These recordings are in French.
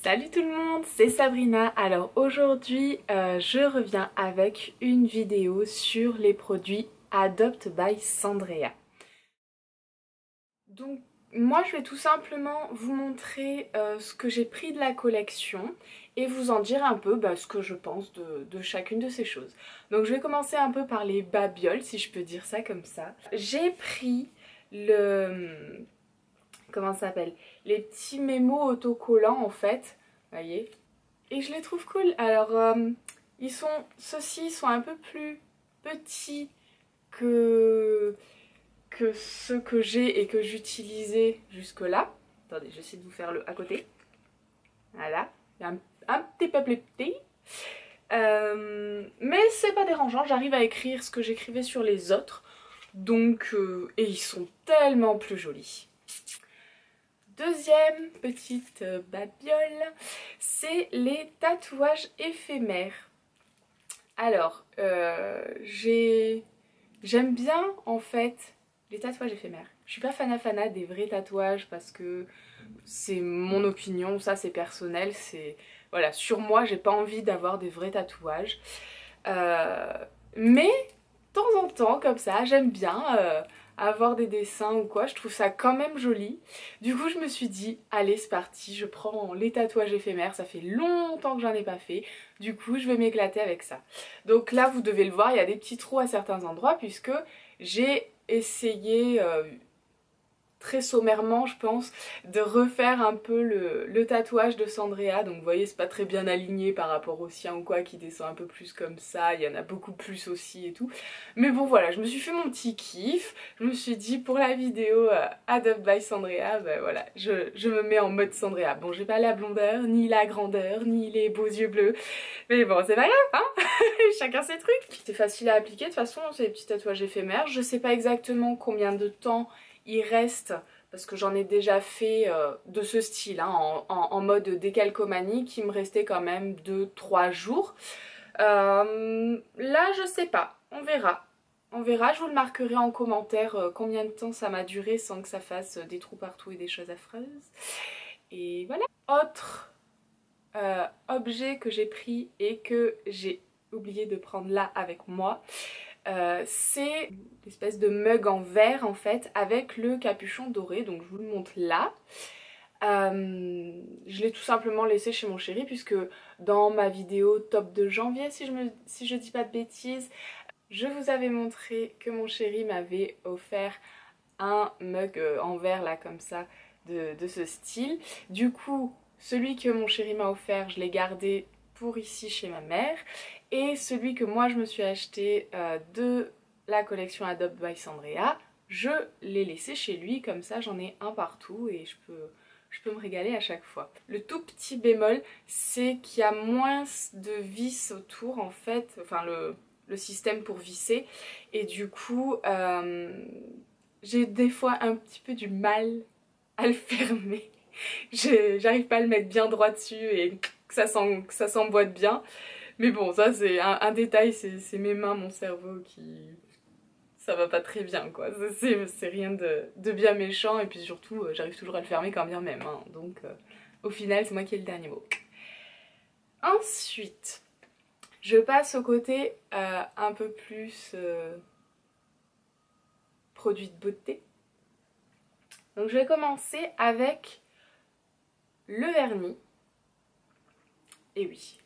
Salut tout le monde, c'est Sabrina. Alors aujourd'hui je reviens avec une vidéo sur les produits Adopt by Sandrea. Donc moi je vais tout simplement vous montrer ce que j'ai pris de la collection et vous en dire un peu ce que je pense de chacune de ces choses. Donc je vais commencer un peu par les babioles, si je peux dire ça comme ça. J'ai pris le... comment ça s'appelle? Les petits mémos autocollants en fait, voyez. Et je les trouve cool. Alors, ceux-ci sont un peu plus petits que, que ceux que j'ai et que j'utilisais jusque-là. Attendez, j'essaie de vous faire le à côté. Voilà, il y a un petit peu plus petit. Mais c'est pas dérangeant, j'arrive à écrire ce que j'écrivais sur les autres. Donc, et ils sont tellement plus jolis. Deuxième petite babiole, c'est les tatouages éphémères. Alors, j'aime bien en fait les tatouages éphémères. Je suis pas fana des vrais tatouages parce que c'est mon opinion, ça c'est personnel, c'est... Voilà, sur moi j'ai pas envie d'avoir des vrais tatouages. Mais de temps en temps comme ça, j'aime bien avoir des dessins ou quoi, je trouve ça quand même joli. Du coup je me suis dit, allez c'est parti, je prends les tatouages éphémères, ça fait longtemps que j'en ai pas fait, du coup je vais m'éclater avec ça. Donc là vous devez le voir, il y a des petits trous à certains endroits puisque j'ai essayé... très sommairement je pense, de refaire un peu le tatouage de Sandrea. Donc vous voyez c'est pas très bien aligné par rapport au sien ou quoi qui descend un peu plus comme ça, il y en a beaucoup plus aussi et tout. Mais bon voilà, je me suis fait mon petit kiff, je me suis dit pour la vidéo Adopt by Sandrea, voilà, je me mets en mode Sandrea. Bon j'ai pas la blondeur, ni la grandeur, ni les beaux yeux bleus, mais bon c'est pas grave hein. Chacun ses trucs. C'est facile à appliquer de toute façon, c'est des petits tatouages éphémères, je sais pas exactement combien de temps il reste, parce que j'en ai déjà fait de ce style, hein, en mode décalcomanie, qui me restait quand même 2-3 jours. Là, je sais pas, on verra. On verra, je vous le marquerai en commentaire combien de temps ça m'a duré sans que ça fasse des trous partout et des choses affreuses. Et voilà. Autre objet que j'ai pris et que j'ai oublié de prendre là avec moi, c'est une espèce de mug en verre en fait avec le capuchon doré, donc je vous le montre là. Je l'ai tout simplement laissé chez mon chéri puisque dans ma vidéo top de janvier, si je dis pas de bêtises, je vous avais montré que mon chéri m'avait offert un mug en verre là comme ça de ce style. Du coup celui que mon chéri m'a offert je l'ai gardé pour ici chez ma mère, et celui que moi je me suis acheté de la collection Adopt by Sandrea, je l'ai laissé chez lui, comme ça j'en ai un partout et je peux me régaler à chaque fois. Le tout petit bémol, c'est qu'il y a moins de vis autour en fait, enfin le système pour visser, et du coup j'ai des fois un petit peu du mal à le fermer. J'arrive pas à le mettre bien droit dessus et que ça s'emboîte bien. Mais bon, ça c'est un détail, c'est mes mains, mon cerveau qui... Ça va pas très bien quoi, c'est rien de bien méchant, et puis surtout j'arrive toujours à le fermer quand bien même, hein. Donc au final c'est moi qui ai le dernier mot. Ensuite, je passe au côté un peu plus produit de beauté. Donc je vais commencer avec le vernis. Et oui,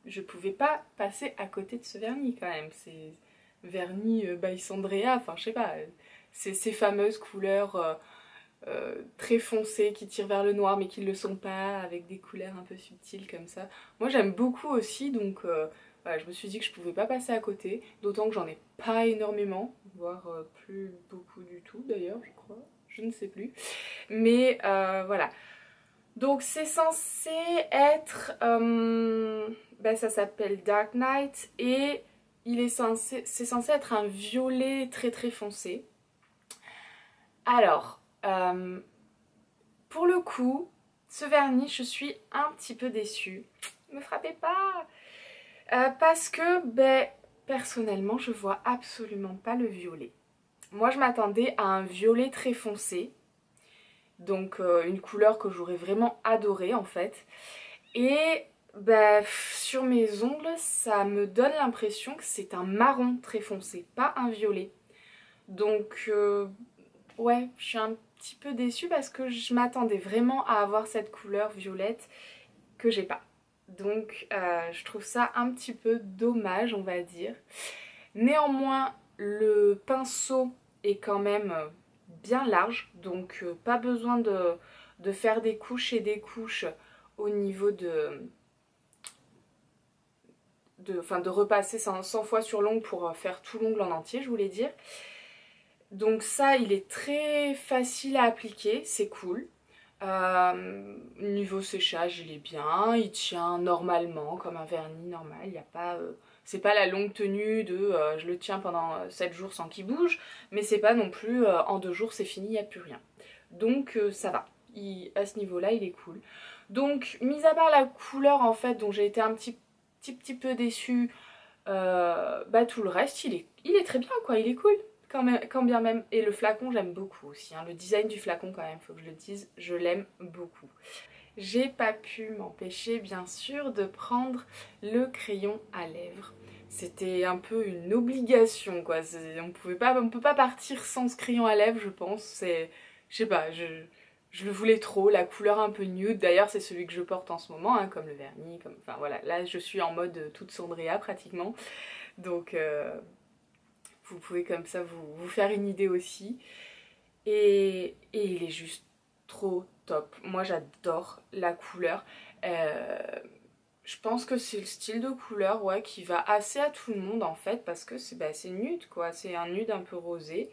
je pouvais pas passer à côté de ce vernis quand même. C'est vernis by Sandrea, enfin je sais pas, c'est ces fameuses couleurs très foncées qui tirent vers le noir mais qui ne le sont pas, avec des couleurs un peu subtiles comme ça. Moi j'aime beaucoup aussi, donc voilà, je me suis dit que je pouvais pas passer à côté, d'autant que j'en ai pas énormément, voire plus beaucoup du tout d'ailleurs je crois, je ne sais plus. Mais voilà. Donc c'est censé être, ça s'appelle Dark Knight, et c'est censé être un violet très très foncé. Alors, pour le coup, ce vernis, je suis un petit peu déçue. Ne me frappez pas, parce que, personnellement, je vois absolument pas le violet. Moi, je m'attendais à un violet très foncé. Donc une couleur que j'aurais vraiment adorée en fait. Et bah, sur mes ongles, ça me donne l'impression que c'est un marron très foncé, pas un violet. Donc ouais, je suis un petit peu déçue parce que je m'attendais vraiment à avoir cette couleur violette que j'ai pas. Donc je trouve ça un petit peu dommage, on va dire. Néanmoins, le pinceau est quand même bien large, donc pas besoin de faire des couches et des couches au niveau de repasser 100 fois sur l'ongle pour faire tout l'ongle en entier, je voulais dire. Donc ça, il est très facile à appliquer, c'est cool. Niveau séchage, il est bien, il tient normalement, comme un vernis normal, il n'y a pas... c'est pas la longue tenue de je le tiens pendant 7 jours sans qu'il bouge, mais c'est pas non plus en 2 jours c'est fini, il n'y a plus rien. Donc ça va, à ce niveau-là, il est cool. Donc, mis à part la couleur en fait, dont j'ai été un petit peu déçue, bah tout le reste, il est très bien quoi, il est cool. Quand bien même, et le flacon j'aime beaucoup aussi, hein. Le design du flacon quand même, faut que je le dise, je l'aime beaucoup. J'ai pas pu m'empêcher bien sûr de prendre le crayon à lèvres. C'était un peu une obligation quoi, on peut pas partir sans ce crayon à lèvres je pense, je sais pas, je le voulais trop, la couleur un peu nude, d'ailleurs c'est celui que je porte en ce moment, hein, comme le vernis, enfin voilà, là je suis en mode toute Sandrea pratiquement, donc vous pouvez comme ça vous faire une idée aussi. Et il est juste trop top. Moi j'adore la couleur. Je pense que c'est le style de couleur ouais, qui va assez à tout le monde en fait parce que c'est nude quoi. C'est un nude un peu rosé.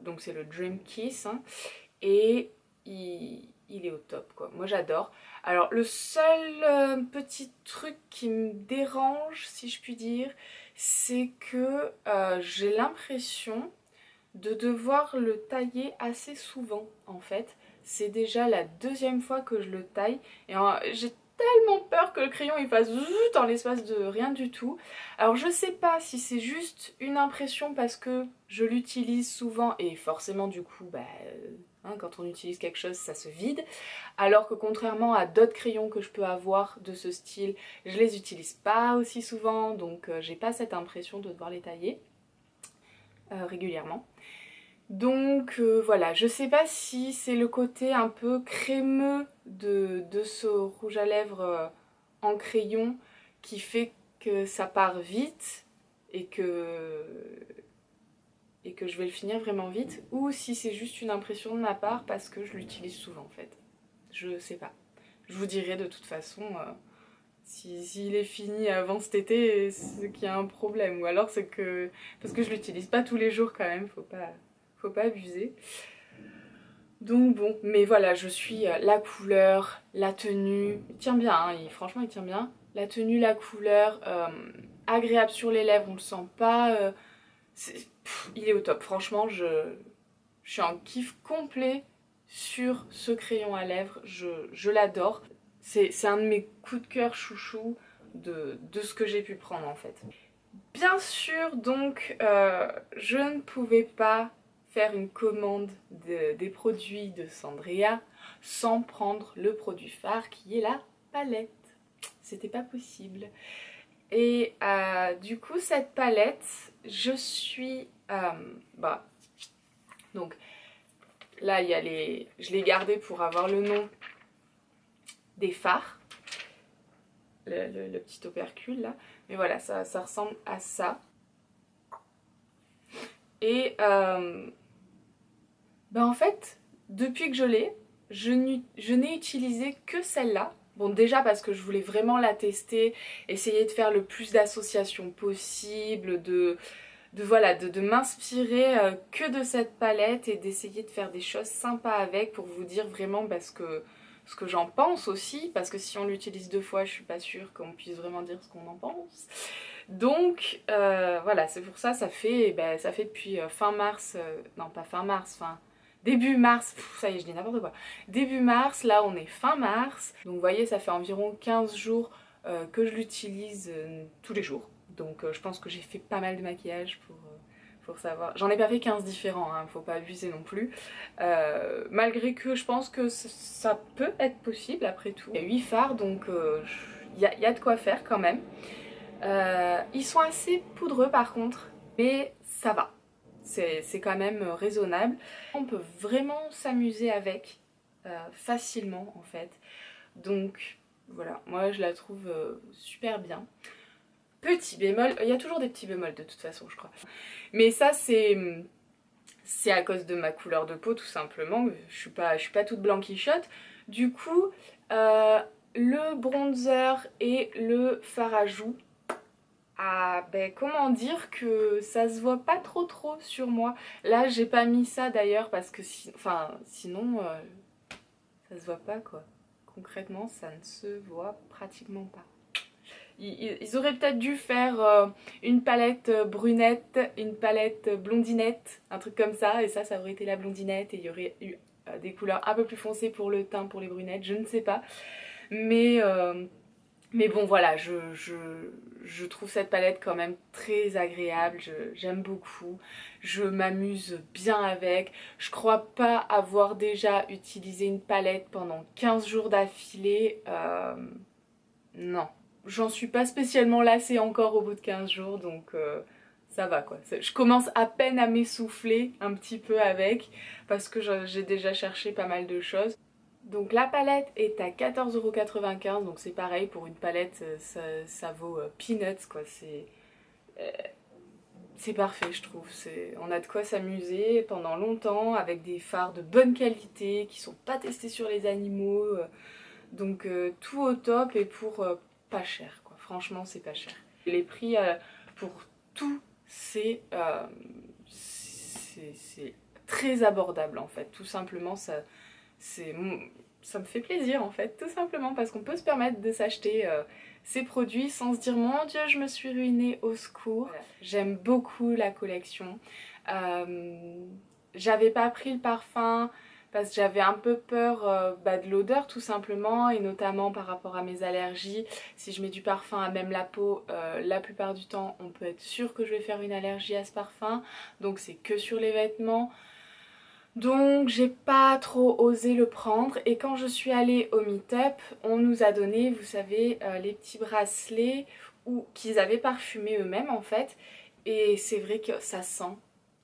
Donc c'est le Dream Kiss. Hein, et il est au top quoi. Moi j'adore. Alors le seul petit truc qui me dérange si je puis dire, c'est que j'ai l'impression de devoir le tailler assez souvent en fait. C'est déjà la deuxième fois que je le taille et j'ai tellement peur que le crayon il fasse zut en l'espace de rien du tout. Alors je sais pas si c'est juste une impression parce que je l'utilise souvent et forcément du coup hein, quand on utilise quelque chose ça se vide, alors que contrairement à d'autres crayons que je peux avoir de ce style, je les utilise pas aussi souvent donc j'ai pas cette impression de devoir les tailler régulièrement. Donc voilà, je sais pas si c'est le côté un peu crémeux de ce rouge à lèvres en crayon qui fait que ça part vite et que je vais le finir vraiment vite, ou si c'est juste une impression de ma part parce que je l'utilise souvent en fait. Je sais pas. Je vous dirai de toute façon s'il est fini avant cet été, c'est qu'il y a un problème, ou alors c'est que parce que je l'utilise pas tous les jours quand même, faut pas abuser. Donc bon, mais voilà, je suis la couleur, la tenue, il tient bien, hein, franchement il tient bien. La tenue, la couleur, agréable sur les lèvres, on le sent pas, il est au top, franchement je suis en kiff complet sur ce crayon à lèvres, je l'adore. C'est un de mes coups de cœur chouchou de ce que j'ai pu prendre en fait. Bien sûr donc je ne pouvais pas faire une commande des produits de Sandrea sans prendre le produit phare qui est la palette. C'était pas possible. Et du coup cette palette, je suis... donc là il y a je l'ai gardé pour avoir le nom des fards. Le petit opercule là. Mais voilà, ça ressemble à ça. Et en fait, depuis que je l'ai, je n'ai utilisé que celle-là. Bon, déjà parce que je voulais vraiment la tester, essayer de faire le plus d'associations possible, de m'inspirer que de cette palette et d'essayer de faire des choses sympas avec pour vous dire vraiment ce que j'en pense aussi, parce que si on l'utilise 2 fois, je suis pas sûre qu'on puisse vraiment dire ce qu'on en pense. Donc voilà, c'est pour ça, ça fait depuis fin mars, non pas fin mars, début mars, ça y est je dis n'importe quoi, début mars, là on est fin mars, donc vous voyez ça fait environ 15 jours que je l'utilise tous les jours, donc je pense que j'ai fait pas mal de maquillage pour pour savoir. J'en ai pas fait 15 différents, hein, faut pas abuser non plus. Malgré que je pense que ça peut être possible après tout. Il y a 8 fards donc il y a de quoi faire quand même. Ils sont assez poudreux par contre, mais ça va. C'est quand même raisonnable. On peut vraiment s'amuser avec facilement en fait. Donc voilà, moi je la trouve super bien. Petit bémol, il y a toujours des petits bémols de toute façon je crois. Mais ça c'est à cause de ma couleur de peau tout simplement. Je suis pas toute blanquichotte. Du coup le bronzer et le fard à joues, ah ben comment dire que ça se voit pas trop sur moi. Là j'ai pas mis ça d'ailleurs parce que sinon ça se voit pas quoi. Concrètement ça ne se voit pratiquement pas. Ils auraient peut-être dû faire une palette brunette, une palette blondinette, un truc comme ça, et ça aurait été la blondinette et il y aurait eu des couleurs un peu plus foncées pour le teint, pour les brunettes, je ne sais pas. Mais bon voilà, je trouve cette palette quand même très agréable, j'aime beaucoup, je m'amuse bien avec. Je crois pas avoir déjà utilisé une palette pendant 15 jours d'affilée, non. J'en suis pas spécialement lassée encore au bout de 15 jours donc ça va quoi. Je commence à peine à m'essouffler un petit peu avec parce que j'ai déjà cherché pas mal de choses. Donc la palette est à 14,95 €, donc c'est pareil pour une palette ça vaut peanuts quoi, c'est parfait je trouve, on a de quoi s'amuser pendant longtemps avec des fards de bonne qualité qui sont pas testés sur les animaux, donc tout au top et pour pas cher quoi, franchement c'est pas cher. Les prix pour tout c'est très abordable en fait, tout simplement ça me fait plaisir en fait, tout simplement parce qu'on peut se permettre de s'acheter ces produits sans se dire mon dieu je me suis ruinée, au secours. Voilà. J'aime beaucoup la collection. J'avais pas pris le parfum parce que j'avais un peu peur de l'odeur tout simplement, et notamment par rapport à mes allergies. Si je mets du parfum à même la peau, la plupart du temps on peut être sûr que je vais faire une allergie à ce parfum, donc c'est que sur les vêtements. Donc j'ai pas trop osé le prendre, et quand je suis allée au meet-up, on nous a donné, vous savez, les petits bracelets qu'ils avaient parfumés eux-mêmes en fait, et c'est vrai que ça sent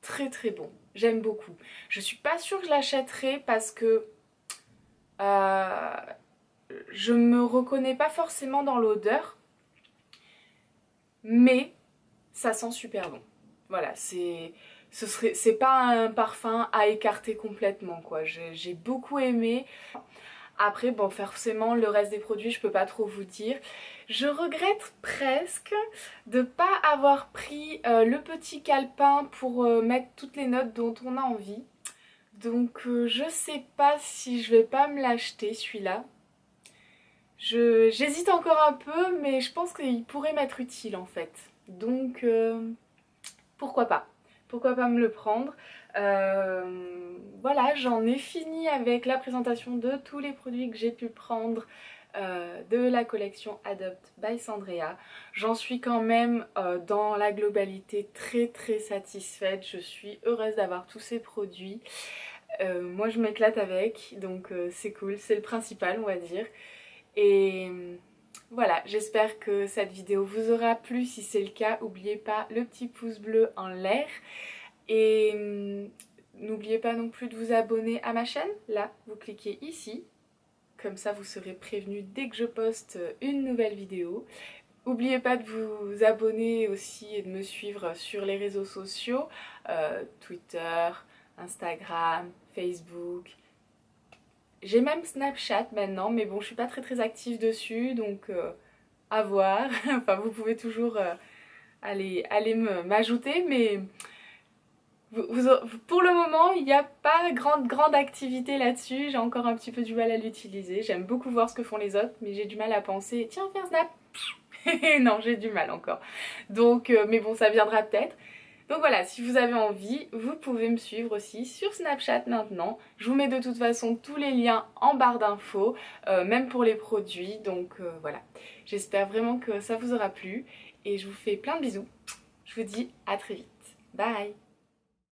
très bon, j'aime beaucoup. Je suis pas sûre que je l'achèterai parce que je me reconnais pas forcément dans l'odeur, mais ça sent super bon. Voilà, c'est pas un parfum à écarter complètement quoi, j'ai beaucoup aimé. Après bon, forcément le reste des produits je peux pas trop vous dire. Je regrette presque de pas avoir pris le petit calepin pour mettre toutes les notes dont on a envie. Donc je sais pas si je vais pas me l'acheter celui-là. J'hésite encore un peu, mais je pense qu'il pourrait m'être utile en fait. Donc pourquoi pas me le prendre. Voilà, j'en ai fini avec la présentation de tous les produits que j'ai pu prendre de la collection Adopt by Sandrea. J'en suis quand même dans la globalité très satisfaite. Je suis heureuse d'avoir tous ces produits. Moi je m'éclate avec, donc c'est cool, c'est le principal on va dire. Et voilà, j'espère que cette vidéo vous aura plu. Si c'est le cas, n'oubliez pas le petit pouce bleu en l'air. Et n'oubliez pas non plus de vous abonner à ma chaîne. Là, vous cliquez ici. Comme ça, vous serez prévenu dès que je poste une nouvelle vidéo. N'oubliez pas de vous abonner aussi et de me suivre sur les réseaux sociaux. Twitter, Instagram, Facebook. J'ai même Snapchat maintenant, mais bon, je suis pas très active dessus, donc à voir. Enfin, vous pouvez toujours aller m'ajouter, mais pour le moment, il n'y a pas grande activité là-dessus. J'ai encore un petit peu du mal à l'utiliser. J'aime beaucoup voir ce que font les autres, mais j'ai du mal à penser, tiens, faire Snap. Non, j'ai du mal encore. Donc, mais bon, ça viendra peut-être. Donc voilà, si vous avez envie, vous pouvez me suivre aussi sur Snapchat maintenant. Je vous mets de toute façon tous les liens en barre d'infos, même pour les produits. Donc voilà, j'espère vraiment que ça vous aura plu et je vous fais plein de bisous. Je vous dis à très vite. Bye!